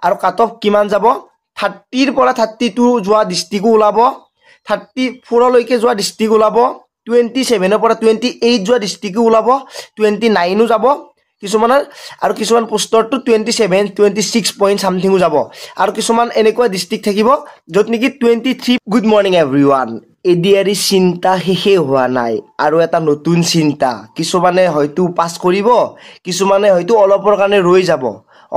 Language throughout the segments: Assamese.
আৰু কাট অফ কিমান যাব 30 ৰ পৰা 32 যোৱা ডিস্ট্ৰিক্ট ওলাব 34 লৈকে যোৱা ডিস্ট্ৰিক্ট ওলাব 27 ৰ পৰা 28 যোৱা ডিস্ট্ৰিক্ট ওলাব 29 ও যাব কিছুমানৰ আৰু কিছুমান পোষ্টৰ তো 27 26 পইণ্ট সামথিং যাব আৰু কিছুমান এনেকুৱা ডিস্ট্ৰিক্ট থাকিব যত নেকি 23 গুড মৰ্নিং এভৰিৱান এডিয়াৰি চিন্তা হেহে হোৱা নাই আৰু এটা নতুন চিন্তা কিছুমানে হয়তো পাস কৰিব কিছুমানে হয়তো অলপৰ কাৰণে ৰৈ যাব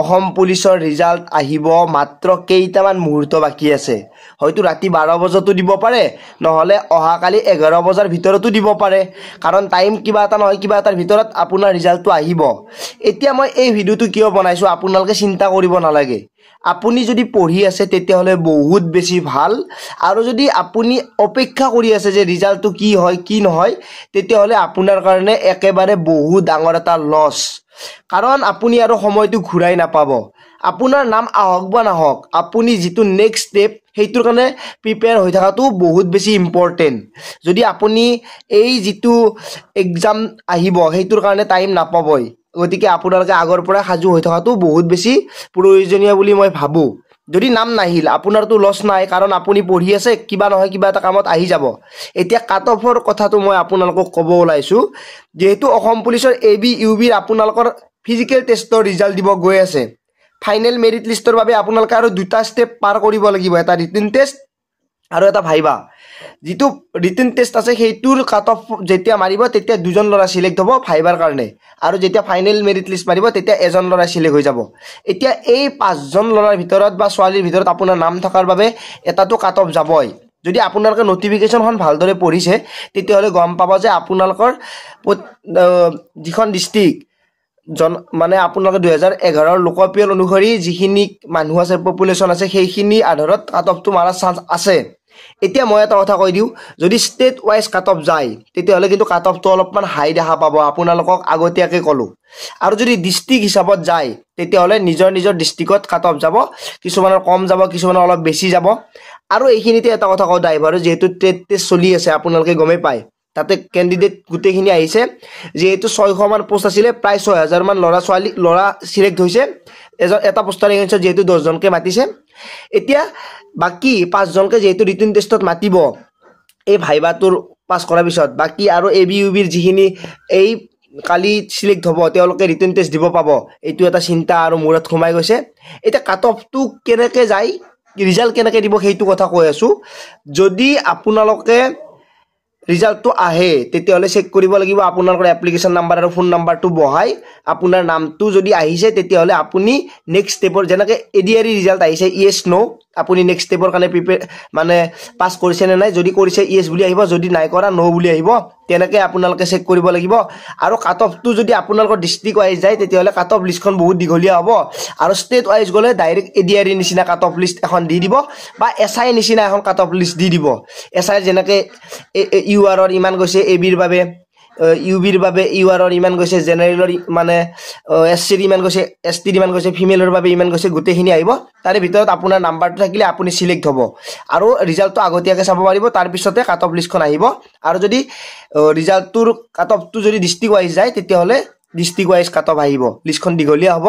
অসম পুলিচৰ ৰিজাল্ট আহিব মাত্ৰ কেইটামান মুহূৰ্ত বাকি আছে হয়তো ৰাতি 12 বজাতো দিব পাৰে নহলে অহাকালি 11 বজাৰ ভিতৰতো দিব পাৰে কাৰণ টাইম কিবা এটা নহয় কিবা এটাৰ ভিতৰত আপোনাৰ ৰিজাল্টটো আহিব এতিয়া মই এই ভিডিওটো কিয় বনাইছো আপোনালোকে চিন্তা কৰিব নালাগে আপুনি যদি পঢ়ি আছে তেতিয়া হলে বহুত বেছি ভাল আৰু যদি আপুনি অপেক্ষা কৰি আছে যে ৰিজাল্টটো কি হয় কি নহয় তেতিয়া হলে আপোনাৰ কাৰণে একেবাৰে বহুত ডাঙৰ এটা লছ কাৰণ আপুনি আৰু সময়টো ঘূৰাই নাপাব আপোনাৰ নাম আহক বা নাহক আপুনি যেটো নেক্সট স্টেপ হেইটোৰ কাৰণে প্ৰিপেয়াৰ হৈ থাকাটো বহুত বেছি ইম্পৰ্টেন্ট যদি আপুনি এই যেটো এক্সাম আহিব হেইটোৰ কাৰণে টাইম নাপাবই গতিকে আপোনালোকে আগৰ পৰা সাজু হৈ থাকাটো বহুত বেছি প্ৰয়োজনীয় বুলি মই ভাবো যদি নাম নাহিল আপোনাৰটো লছ নাই কাৰণ আপুনি পঢ়ি আছে কিবা নহয় কিবা এটা কামত আহি যাব এতিয়া কাট অফৰ কথাটো মই আপোনালোকক ক'ব ওলাইছো যেহেতু অসম পুলিচৰ এবি ইউবিৰ আপোনালোকৰ ফিজিক্যাল টেষ্টৰ ৰিজাল্ট দিব গৈ আছে ফাইনেল মেৰিট লিষ্টৰ বাবে আপোনালোকে আৰু দুটা স্টেপ পাৰ কৰিব লাগিব এটা ৰিটেন টেষ্ট আৰু এটা ভাইবা যেটো ৰিটেন টেষ্ট আছে হেইটোৰ কাট অফ যেতিয়া মাৰিব তেতিয়া দুজন লৰা সিলেক্ট হ'ব ভাইবাৰ কাৰণে আৰু যেতিয়া ফাইনেল মেৰিট লিষ্ট মাৰিব তেতিয়া এজন লৰা সিলেক্ট হৈ যাব এতিয়া এই পাঁচজন লৰাৰ ভিতৰত বা ছোৱালীৰ ভিতৰত আপোনাৰ নাম থকাৰ বাবে এটাটো কাট অফ যাবই যদি আপোনালোকে নোটিফিকেশনখন ভালদৰে পঢ়িছে তেতিয়া হলে গম পাব যে আপোনালোকৰ যিখন ডিস্ট্ৰিক্ট মানে আপোনালোকে 2011 ৰ লোকপিয়ল অনুসৰি যিখিনি মানুহ আছে পপুলেশন আছে সেইখিনি আধাৰত কাট অফটো মাৰাৰ চান্স আছে এতিয়া মই এটা কথা কৈ দিও যদি ষ্টেট ওয়াইজ কাট অফ যায় তেতিয়া হলে কিন্তু কাট অফটো অলপমান হাই দেখা পাব আপোনালোকক আগতীয়াকে কলো আৰু যদি ডিস্ট্ৰিক্ট হিচাপত যায় তেতিয়া হলে নিজৰ ডিস্ট্ৰিক্টত কাট অফ যাব কিছুমানৰ কম যাব কিছুমানৰ অলপ বেছি যাব আৰু এইখিনিতে এটা কথা কও ড্ৰাইভাৰ যেহেতু ট্ৰেড টেষ্ট চলি আছে আপোনালোকে গমে পায় তাতে ক্যান্ডিডেট গুটেখিনি আহিছে যেহেতু 600 মান পোষ্ট আছিল প্ৰায় 6000 মান লৰা সিলেক্ট হৈছে এটা পোষ্টৰ এগেইনষ্ট যেহেতু 10 জনকে মাতিছে এতিয়া বাকি 5 জনকে যেহেতু ৰিটেন টেষ্টত মাতিব এই ভাইবাটোৰ পাস কৰাৰ পিছত বাকি আৰু এবি ইউবিৰ যিখিনি এই কালি সিলেক্ট হ'ব তেওঁলোকে ৰিটেন টেষ্ট দিব পাব এইটো এটা চিন্তা আৰু মূৰত ঘুমাই গৈছে এটা কাট অফটো কেনেকে যায় ৰিজাল্ট কেনেকে দিব হেইটো কথা কৈ আছো যদি আপোনালোকে ৰিজাল্টটো আহে তেতিয়া হলে চেক কৰিব লাগিব আপোনালোকৰ এপ্লিকেশন নাম্বাৰ আৰু ফোন নাম্বাৰটো বহাই আপোনাৰ নামটো যদি আহিছে তেতিয়া হলে আপুনি নেক্সট স্টেপৰ যেনেকৈ এডিআৰি ৰিজাল্ট আহিছে ইয়েস নো আপুনি নেক্সট স্টেপৰ কাৰণে প্ৰিপেয়াৰ মানে পাস কৰিছে নে নাই যদি কৰিছে ইয়েস বুলি আহিব যদি নাই কৰা নো বুলি আহিব তেনেকৈ আপোনালোকে চেক কৰিব লাগিব আৰু কাট অফটো যদি আপোনালোকৰ ডিস্ট্ৰিক্ট ওয়াইজ যায় তেতিয়া হলে কাট অফ লিষ্টখন বহুত দীঘলীয়া হ'ব আৰু ষ্টেট ওয়াইজ গলে ডাইৰেক্ট এডিআৰি নিচিনা কাট অফ লিষ্ট এখন দি দিব বা এসআই নিচিনা এখন কাট অফ লিষ্ট দি দিব এসআই যেনেকৈ ইউআৰৰ ইমান গৈছে এবিৰ বাবে ইউবিৰ বাবে ইউআৰৰ ইমান গৈছে জেনাৰেলৰ মানে এসসিৰ ইমান গৈছে এসটিৰ ইমান গৈছে ফিমেলৰ বাবে ইমান গৈছে গুটেখিনি আহিব তাৰে ভিতৰত আপোনাৰ নাম্বাৰটো থাকিলে আপুনি সিলেক্ট হ'ব আৰু ৰিজাল্টটো আগতীয়াকে চাব পাৰিব তাৰ পিছতে কাট অফ লিষ্টখন আহিব আৰু যদি ৰিজাল্টটোৰ কাট অফটো যদি ডিস্ট্ৰিক্ট ওয়াইজ যায় তেতিয়া হলে ডিস্ট্ৰিক্ট ওয়াইজ কাট অফ আহিব লিষ্টখন দীঘলীয়া হ'ব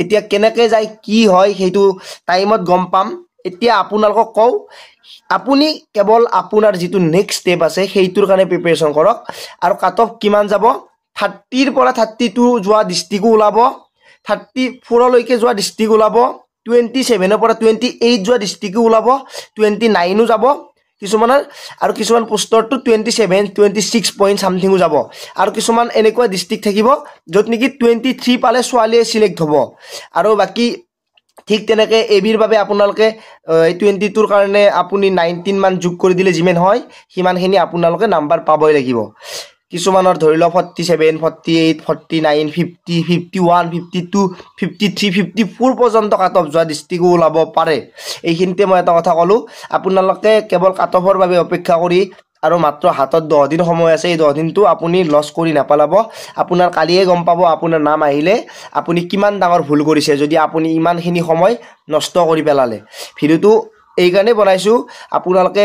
এতিয়া কেনেকৈ যায় কি হয় হেইটো টাইমত গম পাম এতিয়া আপোনালোকক কও আপুনি কেৱল আপোনাৰ যেটো নেক্সট স্টেপ আছে হেইটোৰ কাৰণে প্ৰিপাৰেচন কৰক আৰু কাট অফ কিমান যাব 30 ৰ পৰা 32 যোৱা ডিস্ট্ৰিক্ট ওলাব 34 লৈকে যোৱা ডিস্ট্ৰিক্ট ওলাব 27 ৰ পৰা 28 যোৱা ডিস্ট্ৰিক্ট ওলাব 29 ও যাব কিছুমানৰ আৰু কিছুমান পোষ্টৰ তো 27 26 পইণ্ট সামথিং যাব আৰু কিছুমান এনেকুৱা ডিস্ট্ৰিক্ট থাকিব যত নেকি 23 পালে ছোৱালীয়ে সিলেক্ট হ'ব আৰু বাকি ঠিক তেনেকৈ এবিৰ বাবে আপোনালোকে 22 ৰ কাৰণে আপুনি 19 মান যোগ কৰি দিলে যিমান হয় হিমানখিনি আপোনালোকে নাম্বাৰ পাবই লাগিব কিছুমানৰ ধৰি ল 47 48 49 50 51 52 53 54 পৰ্যন্ত কাট অফ যোৱা ডিস্ট্ৰিক্ট ওলাব পাৰে এইখিনিতে মই এটা কথা কলো আপোনালোকে কেৱল কাট অফৰ বাবে অপেক্ষা কৰি আৰু মাত্ৰ হাতত 10 দিন সময় আছে এই 10 দিনটো আপুনি লস কৰি নাপালাব আপোনাৰ কালিয়ে গম পাব আপোনাৰ নাম আহিলে আপুনি কিমান ডাঙৰ ভুল কৰিছে যদি আপুনি ইমানখিনি সময় নষ্ট কৰি পেলালে ভিডিওটো এই কাৰণে বনাইছো আপোনালোকে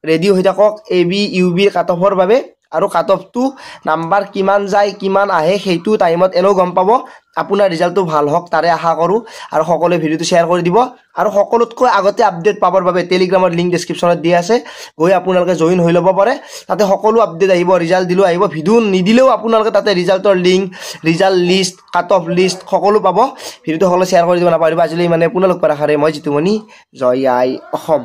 ৰেডি হৈ থাকক এবি ইউবি কাট অফৰ বাবে আৰু কাট অফটো নাম্বাৰ কিমান যায় কিমান আহে সেইটো টাইমত এনেও গম পাব আপোনাৰ ৰিজাল্টটো ভাল হওক তাৰে আশা কৰোঁ আৰু সকলোৱে ভিডিঅ'টো শ্বেয়াৰ কৰি দিব আৰু সকলোতকৈ আগতে আপডেট পাবৰ বাবে টেলিগ্ৰামৰ লিংক ডেছক্ৰিপশ্যনত দিয়া আছে গৈ আপোনালোকে জইন হৈ ল'ব পাৰে তাতে সকলো আপডেট আহিব ৰিজাল্ট দিলেও আহিব ভিডিঅ' নিদিলেও আপোনালোকে তাতে ৰিজাল্টৰ link result list cut off list সকলো পাব ভিডিঅ'টো সকলোৱে শ্বেয়াৰ কৰি দিব নাপাহৰিব আজিলৈ মানে পুনৰ লগ পাই আশাৰে মই জিতুমণি জয় আই অসম